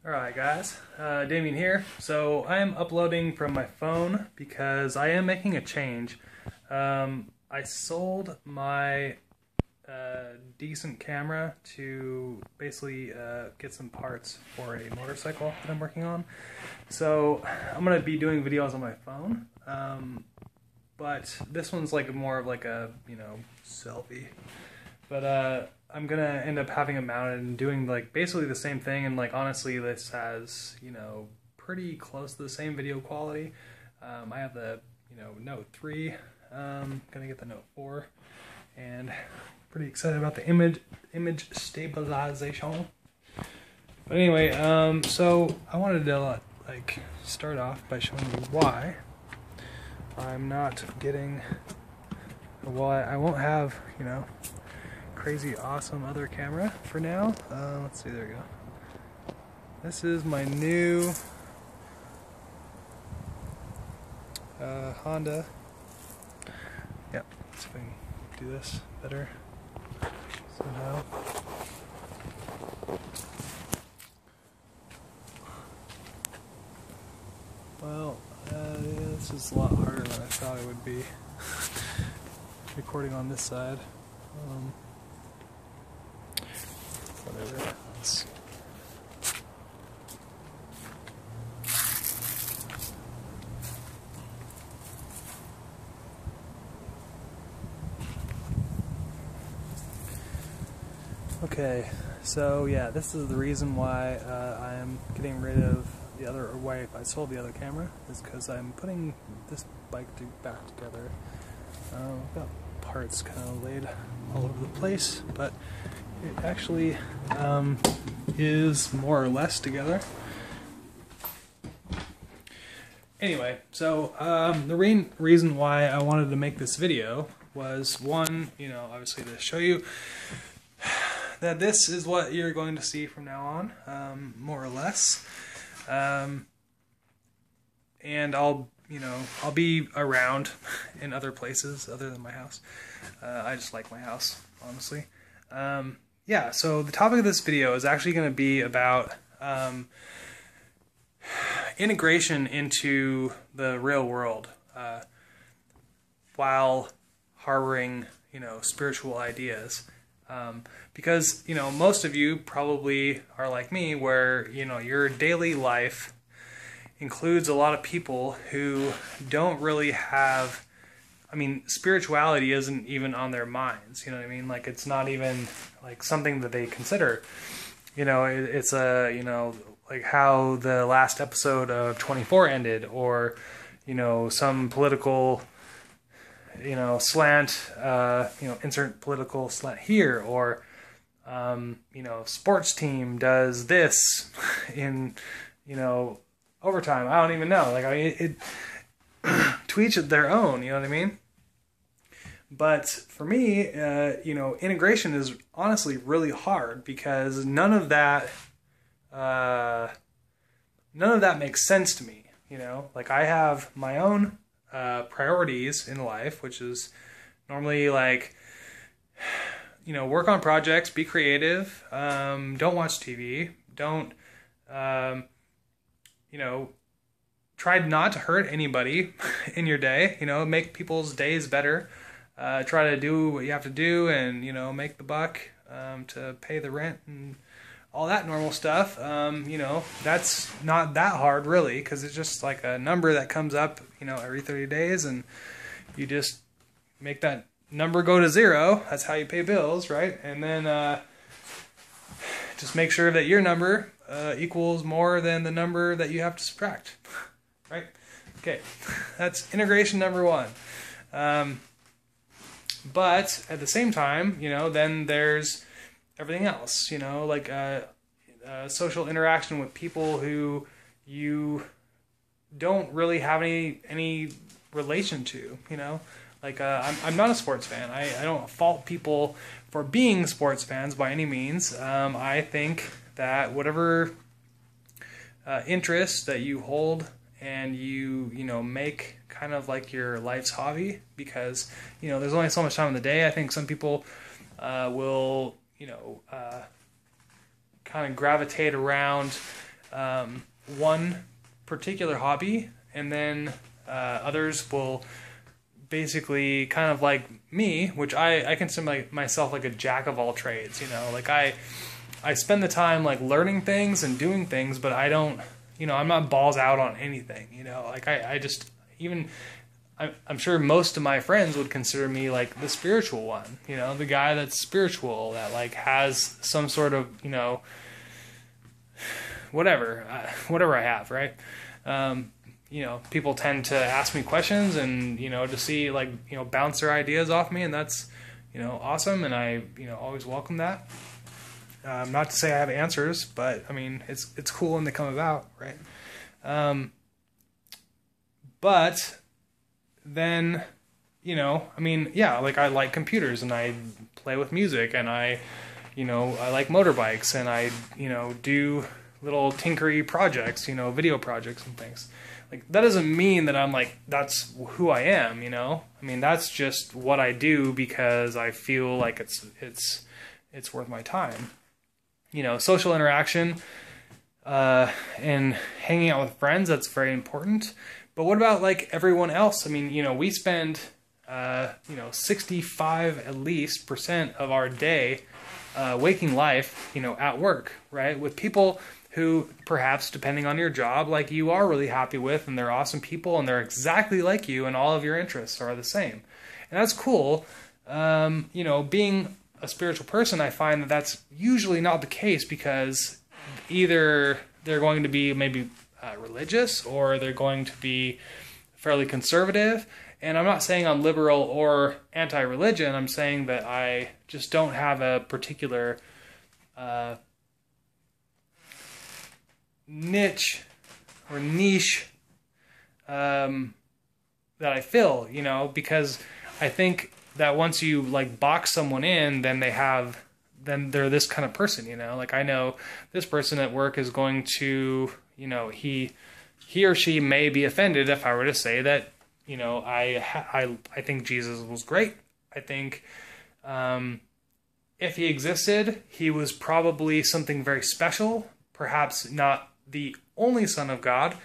Alright guys, Damien here. So I am uploading from my phone because I am making a change. I sold my decent camera to basically get some parts for a motorcycle that I'm working on. So I'm going to be doing videos on my phone, but this one's like more of like a, selfie. But I'm gonna end up having it mounted and doing like basically the same thing, and like honestly this has pretty close to the same video quality. I have the Note 3, gonna get the Note 4, and pretty excited about the image stabilization. But anyway, so I wanted to like start off by showing you why I'm not getting, why I won't have crazy awesome other camera for now. Let's see, there we go. This is my new Honda. Yep, let's see if I can do this better somehow. Well, this is a lot harder than I thought it would be recording on this side. Whatever. Okay, so yeah, this is the reason why I am getting rid of the other, or why I sold the other camera, is because I'm putting this bike back together. I've got parts kind of laid all over the place, but it actually is more or less together. Anyway, so the reason why I wanted to make this video was, one, obviously to show you that this is what you're going to see from now on, more or less. And I'll be around in other places other than my house. I just like my house, honestly. Yeah, so the topic of this video is actually going to be about integration into the real world while harboring, spiritual ideas. Because, most of you probably are like me, where, your daily life includes a lot of people who don't really have, spirituality isn't even on their minds, Like, it's not even, like, something that they consider. It's like how the last episode of 24 ended, or, some political, slant, insert political slant here, or, sports team does this in, overtime. I don't even know. Like, it to each their own, you know what I mean? But for me, integration is honestly really hard, because none of that makes sense to me. Like, I have my own priorities in life, which is normally like, work on projects, be creative, don't watch TV, don't, try not to hurt anybody in your day, make people's days better. Try to do what you have to do, and make the buck to pay the rent and all that normal stuff. That's not that hard, really, because it's just like a number that comes up every 30 days, and you just make that number go to zero. That's how you pay bills, right? And then just make sure that your number equals more than the number that you have to subtract, right? Okay, that's integration number one. But at the same time, then there's everything else, like social interaction with people who you don't really have any relation to, Like, I'm not a sports fan. I don't fault people for being sports fans by any means. I think that whatever interests that you hold and you make kind of like your life's hobby, because there's only so much time in the day. I think some people will kind of gravitate around one particular hobby, and then others will basically kind of like me, which I consider myself like a jack of all trades, you know, like I spend the time like learning things and doing things, but I don't, you know, I'm not balls out on anything, you know, like I just, even, I'm sure most of my friends would consider me like the spiritual one, you know, the guy that's spiritual, that like has some sort of, you know, whatever I have, right? You know, people tend to ask me questions and, you know, to see like, you know, bounce their ideas off me, and that's, you know, awesome. And I, you know, always welcome that. Not to say I have answers, but I mean, it's cool when they come about, right? But then, you know, I mean, yeah, like I like computers and I play with music and I, you know, I like motorbikes and I, you know, do little tinkery projects, you know, video projects and things. Like, that doesn't mean that I'm like, that's who I am, you know? I mean, that's just what I do because I feel like it's worth my time. You know, social interaction, and hanging out with friends, that's very important. But what about like everyone else? I mean, you know, we spend, you know, 65 at least % of our day, waking life, you know, at work, right? With people who perhaps, depending on your job, like you are really happy with, and they're awesome people and they're exactly like you and all of your interests are the same. And that's cool. You know, being a spiritual person, I find that that's usually not the case, because either they're going to be maybe religious or they're going to be fairly conservative. And I'm not saying I'm liberal or anti-religion. I'm saying that I just don't have a particular niche that I fill, you know, because I think that once you like box someone in, then they're this kind of person, you know. Like, I know this person at work is going to, you know, he or she may be offended if I were to say that, you know, I think Jesus was great. I think if he existed, he was probably something very special, perhaps not the only Son of God.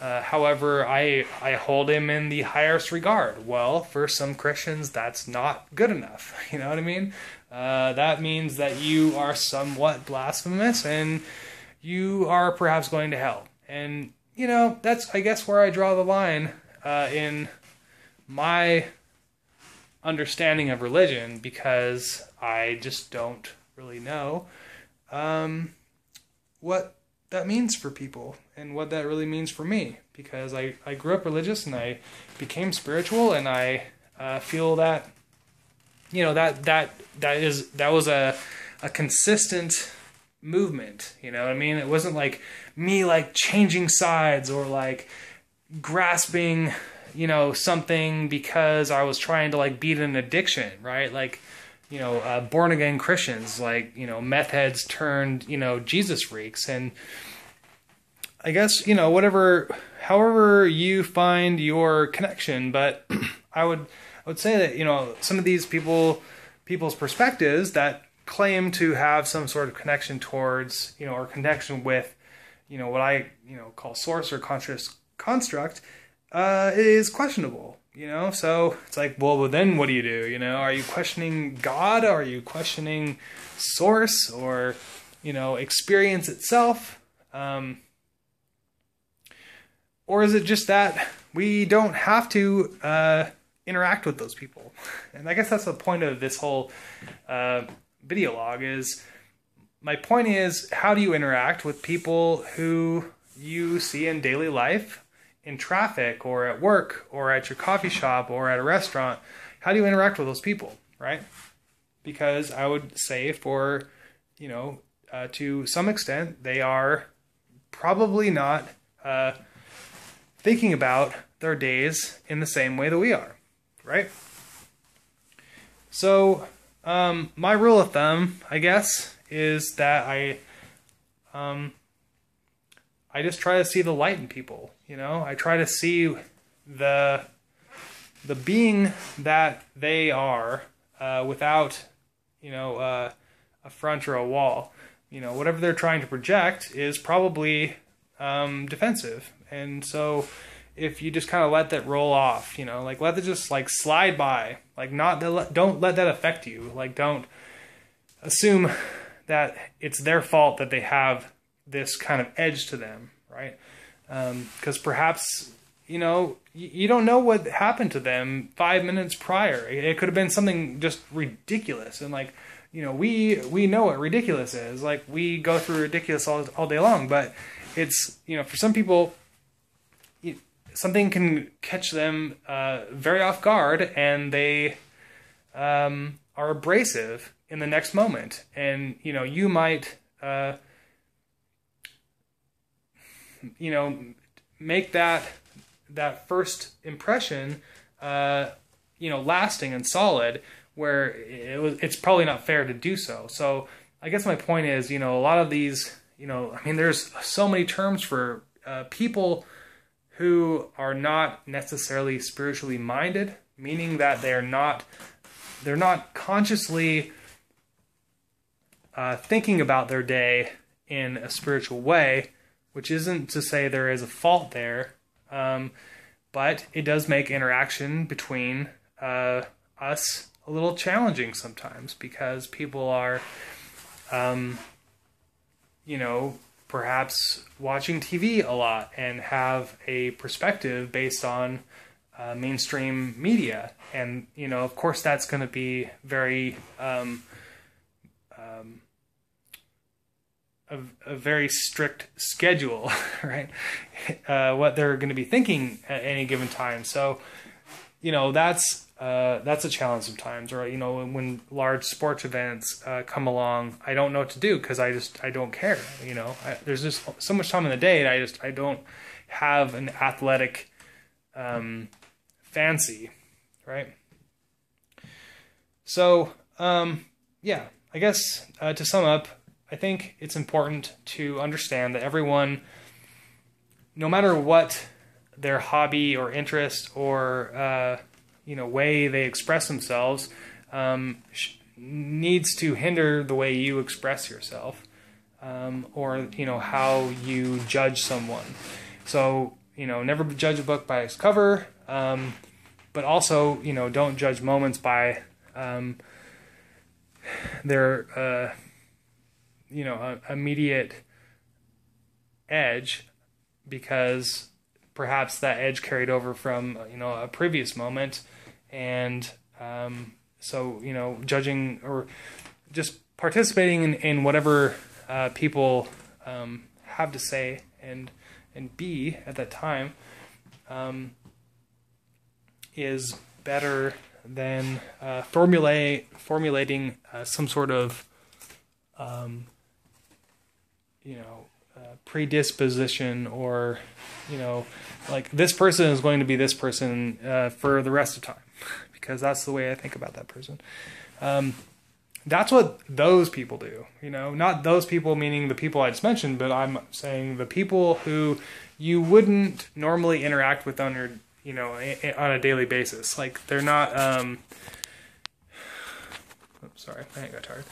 However, I hold him in the highest regard. Well, for some Christians, that's not good enough. You know what I mean? That means that you are somewhat blasphemous and you are perhaps going to hell. And, you know, that's, I guess, where I draw the line in my understanding of religion, because I just don't really know what that means for people and what that really means for me, because I grew up religious and I became spiritual, and I feel that, you know, that was a consistent movement, you know what I mean? It wasn't like me like changing sides or like grasping, you know, something because I was trying to like beat an addiction, right? Like, you know, born again Christians, like, you know, meth heads turned, you know, Jesus freaks. And I guess, you know, however you find your connection, but I would say that, you know, some of these people's perspectives that claim to have some sort of connection towards, you know, or connection with, you know, what I, you know, call source or conscious construct, is questionable, you know? So it's like, well, then what do? You know, are you questioning God? Are you questioning source or, you know, experience itself? Or is it just that we don't have to interact with those people? And I guess that's the point of this whole video log. Is my point is, how do you interact with people who you see in daily life, in traffic or at work or at your coffee shop or at a restaurant? How do you interact with those people, right? Because I would say, for, you know, to some extent, they are probably not thinking about their days in the same way that we are, right? So my rule of thumb, I guess, is that I just try to see the light in people, you know? I try to see the being that they are without, you know, a front or a wall. You know, whatever they're trying to project is probably defensive. And so if you just kind of let that roll off, like let it just like slide by, like don't let that affect you. Like don't assume that it's their fault that they have this kind of edge to them, right? Because perhaps, you don't know what happened to them 5 minutes prior. It could have been something just ridiculous. And like, we know what ridiculous is. Like we go through ridiculous all day long, but it's, for some people, something can catch them very off guard, and they are abrasive in the next moment. And, you might, make that first impression, lasting and solid, where it's probably not fair to do so. So I guess my point is, a lot of these, there's so many terms for people who are not necessarily spiritually minded, meaning that they're not consciously thinking about their day in a spiritual way, which isn't to say there is a fault there, but it does make interaction between us a little challenging sometimes, because people are, perhaps watching TV a lot and have a perspective based on mainstream media. And, of course that's going to be very, a very strict schedule, right? What they're going to be thinking at any given time. So, that's a challenge sometimes. Or, when large sports events come along, I don't know what to do because I don't care. There's just so much time in the day that I don't have an athletic fancy, right? So, yeah, I guess to sum up, I think it's important to understand that everyone, no matter what their hobby or interest or way they express themselves, needs to hinder the way you express yourself, or how you judge someone. So never judge a book by its cover, but also don't judge moments by their immediate edge, because perhaps that edge carried over from a previous moment. And so judging or just participating in whatever people have to say and be at that time is better than formulating some sort of predisposition, or like this person is going to be this person for the rest of time, because that's the way I think about that person. That's what those people do, not those people meaning the people I just mentioned, but I'm saying the people who you wouldn't normally interact with on your, on a daily basis. Like they're not, sorry, I got tired.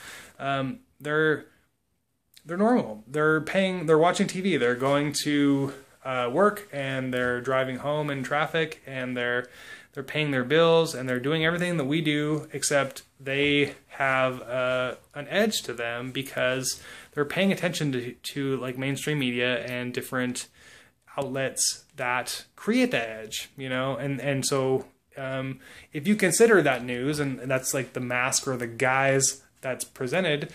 They're normal. They're watching TV. They're going to work, and they're driving home in traffic, and they're paying their bills, and they're doing everything that we do, except they have an edge to them because they're paying attention to like mainstream media and different outlets that create that edge, and so if you consider that news, and that's like the mask or the guise that's presented,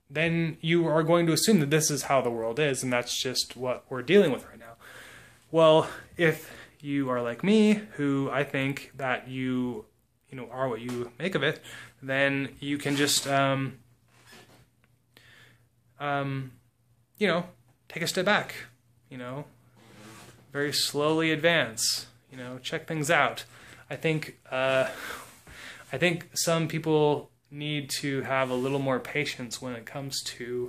then you are going to assume that this is how the world is, and that's just what we're dealing with right now. Well, if you are like me, who I think that you are what you make of it, then you can just, take a step back, very slowly advance, check things out. I think some people need to have a little more patience when it comes to,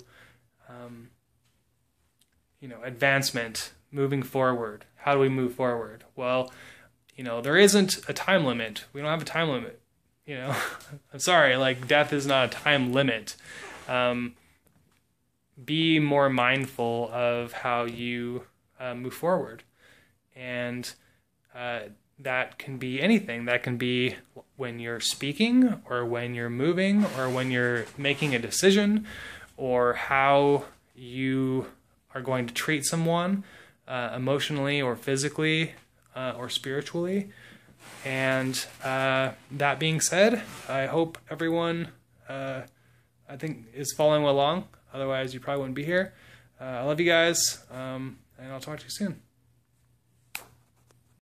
advancement, moving forward. How do we move forward? Well, there isn't a time limit. We don't have a time limit. I'm sorry, like death is not a time limit. be more mindful of how you move forward. And that can be anything. That can be when you're speaking, or when you're moving, or when you're making a decision, or how you are going to treat someone emotionally or physically or spiritually. And that being said, I hope everyone I think is following along. Otherwise, you probably wouldn't be here. I love you guys, and I'll talk to you soon.